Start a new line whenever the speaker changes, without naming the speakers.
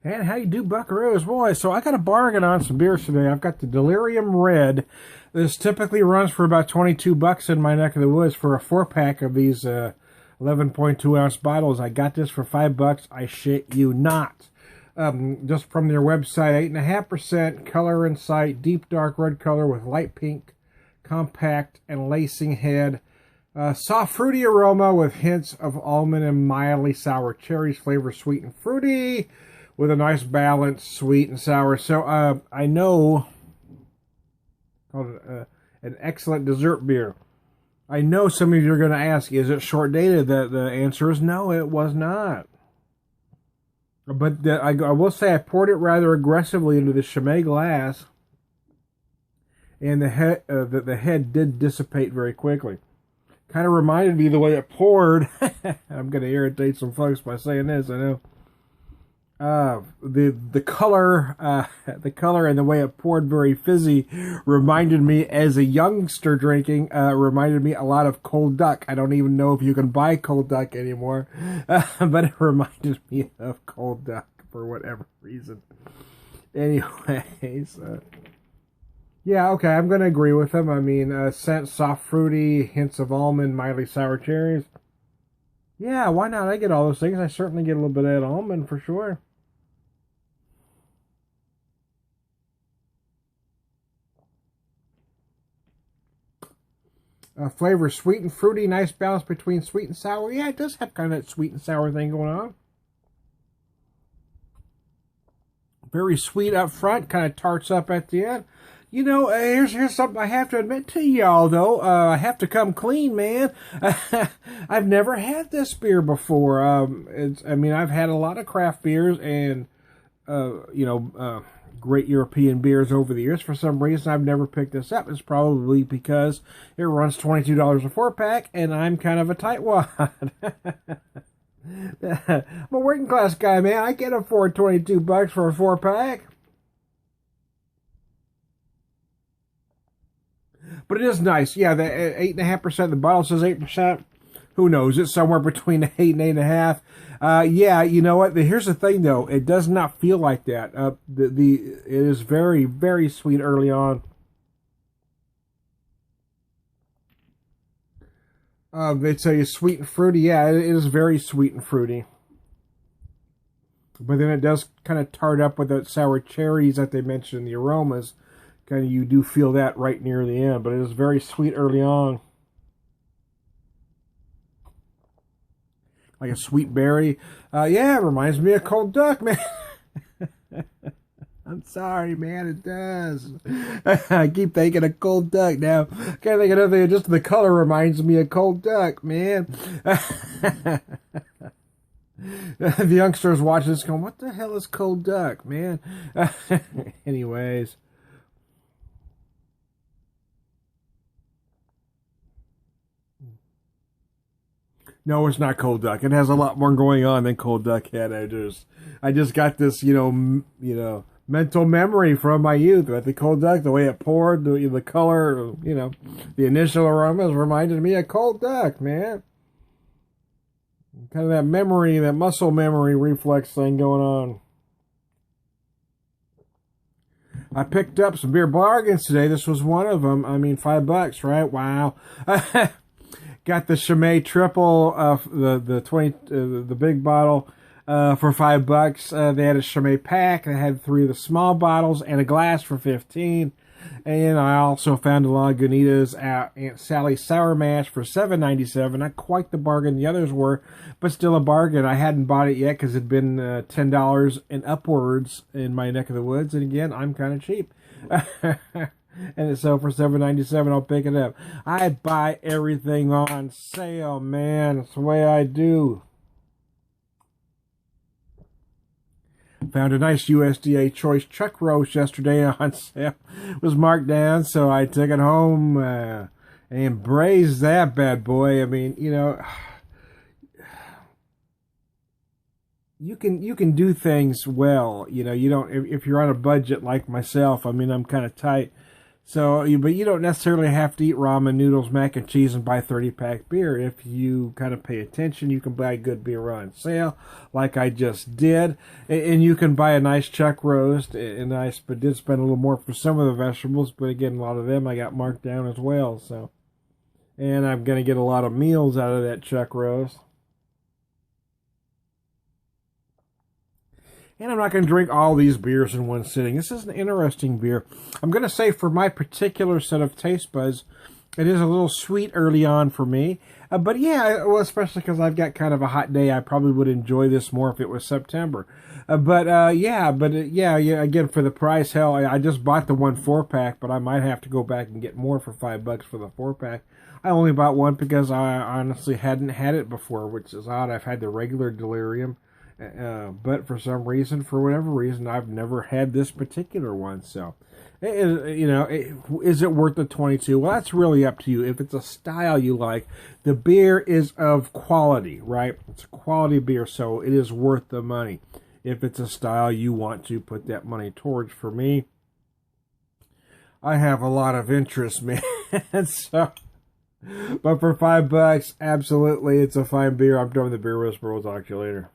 And how you do, buckaroos? Boy, so I got a bargain on some beers today. I've got the Delirium Red. This typically runs for about 22 bucks in my neck of the woods for a 4-pack of these 11.2-ounce bottles. I got this for $5. I shit you not. Just from their website, 8.5% color in sight, deep dark red color with light pink, compact and lacing head. Soft fruity aroma with hints of almond and mildly sour cherries. Flavor sweet and fruity with a nice balance, sweet and sour. So I know, called an excellent dessert beer. I know some of you are going to ask, is it short dated? The answer is no, it was not. But I will say I poured it rather aggressively into the Chimay glass, and the head did dissipate very quickly. Kind of reminded me the way it poured. I'm going to irritate some folks by saying this, I know. The color and the way it poured, very fizzy, reminded me, as a youngster drinking, reminded me a lot of Cold Duck. I don't even know if you can buy Cold Duck anymore, but it reminded me of Cold Duck for whatever reason. Anyways, yeah, okay, I'm going to agree with him. I mean, scent, soft, fruity, hints of almond, mildly sour cherries. Yeah, why not? I get all those things. I certainly get a little bit of that almond for sure. Flavor sweet and fruity, nice balance between sweet and sour. Yeah, it does have kind of that sweet and sour thing going on. Very sweet up front, kind of tarts up at the end. You know, here's something I have to admit to y'all, though. I have to come clean, man. I've never had this beer before. I mean, I've had a lot of craft beers and, great European beers over the years. For some reason, I've never picked this up. It's probably because it runs $22 a 4-pack, and I'm kind of a tightwad. I'm a working class guy, man. I can't afford 22 bucks for a 4-pack. But it is nice. Yeah, the 8.5%. The bottle says 8%. Who knows? It's somewhere between 8 and 8.5. Yeah, you know what? Here's the thing, though. It does not feel like that. It is very, very sweet early on. It's a sweet and fruity. Yeah, it is very sweet and fruity. But then it does kind of tart up with the sour cherries that they mentioned in the aromas. Kind of, you do feel that right near the end, but it is very sweet early on. Like a sweet berry. Yeah, it reminds me of Cold Duck, man. I'm sorry, man, it does. I keep thinking of Cold Duck now. Can't think of nothing, just the color reminds me of Cold Duck, man. The youngsters watching this going, what the hell is Cold Duck, man? Anyways. No, it's not Cold Duck. It has a lot more going on than Cold Duck had. I just got this, mental memory from my youth. With the Cold Duck, the way it poured, the color, the initial aromas reminded me of Cold Duck, man. Kind of that memory, that muscle memory reflex thing going on. I picked up some beer bargains today. This was one of them. I mean, $5, right? Wow. Got the Chimay triple, the big bottle, for $5. They had a Chimay pack. They had 3 of the small bottles and a glass for $15. And I also found a Lagunitas Aunt Sally's Sour Mash for $7.97. Not quite the bargain the others were, but still a bargain. I hadn't bought it yet because it'd been $10 and upwards in my neck of the woods. And again, I'm kind of cheap. And so for $7.97, I'll pick it up. I buy everything on sale, man. It's the way I do. Found a nice USDA choice chuck roast yesterday on sale. It was marked down, so I took it home and braised that bad boy. I mean, you can do things well. You don't, if you're on a budget like myself. I mean, I'm kind of tight. So, but you don't necessarily have to eat ramen noodles, mac and cheese, and buy 30-pack beer. If you kind of pay attention, you can buy good beer on sale, like I just did. And you can buy a nice chuck roast, and I did spend a little more for some of the vegetables, but again, a lot of them I got marked down as well. So, and I'm going to get a lot of meals out of that chuck roast. And I'm not going to drink all these beers in one sitting. This is an interesting beer. I'm going to say for my particular set of taste buds, it is a little sweet early on for me. But yeah, well, especially because I've got kind of a hot day, I probably would enjoy this more if it was September. Yeah, again, for the price, hell, I just bought the 1 4-pack, but I might have to go back and get more for $5 for the 4-pack. I only bought one because I honestly hadn't had it before, which is odd. I've had the regular Delirium. But for some reason, for whatever reason, I've never had this particular one. So, is it worth the 22? Well, that's really up to you. If it's a style you like, the beer is of quality, right? It's a quality beer, so it is worth the money. If it's a style you want to put that money towards, for me, I have a lot of interest, man. So, but for $5, absolutely, it's a fine beer. I'm done with the Beer Whisperer. We'll talk to you later.